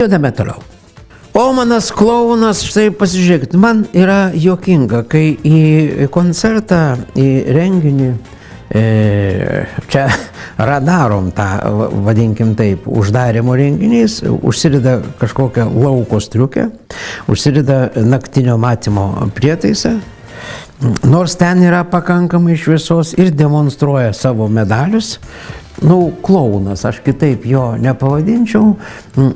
Judame toliau. Omanas klounas, štai pasižiūrėkit, man yra juokinga, kai į koncertą, į renginį, čia radarom tą, vadinkim taip, uždarimo renginys, užsideda kažkokią lauko striukę, užsideda naktinio matymo prietaisą, nors ten yra pakankamai šviesos ir demonstruoja savo medalius. Klounas, aš kitaip jo nepavadinčiau,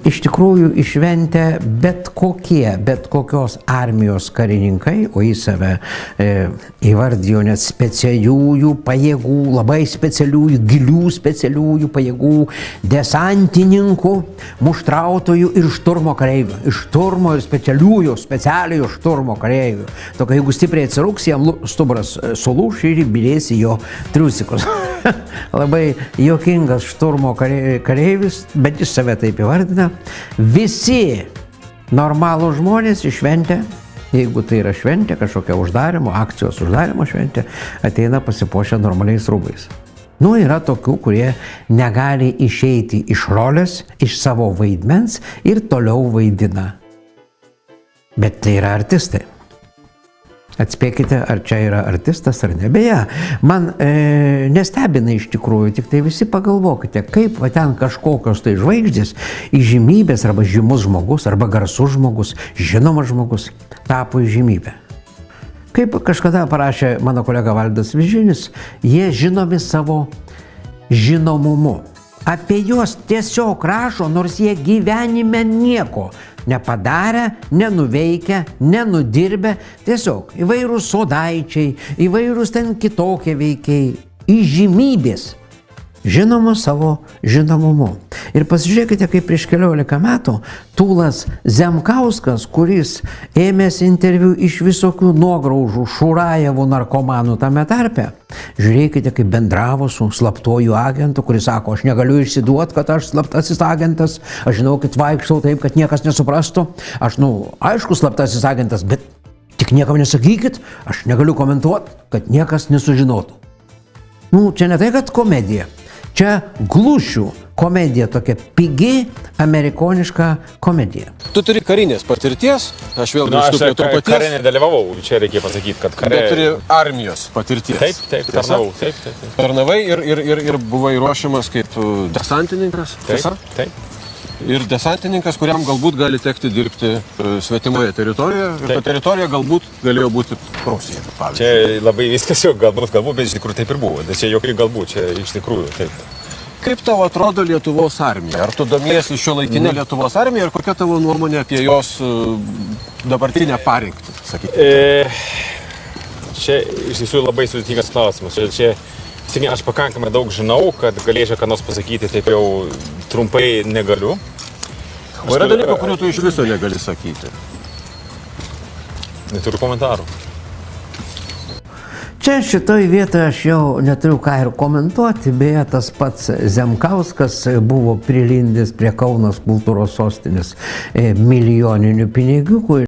iš tikrųjų išventė bet kokios armijos karininkai, o į save įvardijo net specialiųjų pajėgų, labai specialiųjų, gilių specialiųjų pajėgų, desantininkų, muštrautojų ir šturmo kareivių. Iš šturmo ir specialiojo šturmo kareivių. Tokia, jeigu stipriai atsirūks, jam stuburas sulūš ir įbilės į jo triusikus. Labai juokingas šturmo kareivis, bet jis save taip įvardina. Visi normalūs žmonės iššventę, jeigu tai yra šventė, kažkokia uždarimo, akcijos uždarimo šventė, ateina pasipuošę normaliais rūbais. Yra tokių, kurie negali išeiti iš rolės, iš savo vaidmens ir toliau vaidina. Bet tai yra artistai. Atspėkite, ar čia yra artistas ar ne. Beje, man nestebina iš tikrųjų, tik tai visi pagalvokite, kaip ten kažkokios tai žvaigždės, įžymybės arba žymus žmogus, arba garsus žmogus, žinomas žmogus tapo įžymybė. Kaip kažkada parašė mano kolega Valdas Vižinis, jie žinomi savo žinomumu. Apie juos tiesiog rašo, nors jie gyvenime nieko nepadarę, nenuveikę, nenudirbę, tiesiog įvairūs sodaičiai, įvairūs ten kitokie veikiai, įžymybės, žinomos savo žinomumu. Ir pasižiūrėkite, kaip prieš 14 metų Tūlas Zemkauskas, kuris ėmėsi interviu iš visokių nuograužų Šurajevų narkomanų tame tarpe, žiūrėkite, kaip bendravo su slaptuoju agentu, kuris sako, aš negaliu išsiduoti, kad aš slaptasis agentas, aš žinokit, vaikštau taip, kad niekas nesuprastų, aš, aišku, slaptasis agentas, bet tik niekam nesakykit, aš negaliu komentuoti, kad niekas nesužinotų. Čia ne tai, kad komedija, čia glušių komedija, tokia pigi, amerikoniška komedija. Tu turi karinės patirties, aš vėl grįžtu prie to paties. Kare nedalyvavau, čia reikia pasakyti, kad kare... Bet turi armijos patirties. Taip, tarnavau, taip. Tarnavai ir buvai ruošiamas kaip desantininkas, tiesa? Taip. Ir desantininkas, kuriam galbūt gali tekti dirbti svetimoje teritorijoje, ir ta teritorija galbūt galėjo būti Prūsija, pavyzdžiui. Čia labai viskas jau galbūt, bet iš tikrųjų taip ir buvo. Čia jokiai galbūt, čia iš tikrųjų taip. Kaip tau atrodo Lietuvos armija? Ar tu domiesi šiuolaikinę Lietuvos armiją ir kokia tavo nuomonė apie jos dabartinę parengtį, sakykime? Čia iš tiesų labai sudėtingas klausimas. Aš pakankamai daug žinau, kad galėčiau ką nors pasakyti, taip jau trumpai negaliu. O yra dalykų, kurių tu iš viso negali sakyti? Neturiu komentarų. Čia šitoj vietoje aš jau neturiu ką ir komentuoti, beje, tas pats Zemkauskas buvo prilindęs prie Kaunas kultūros sostinės milijoninių pinigų,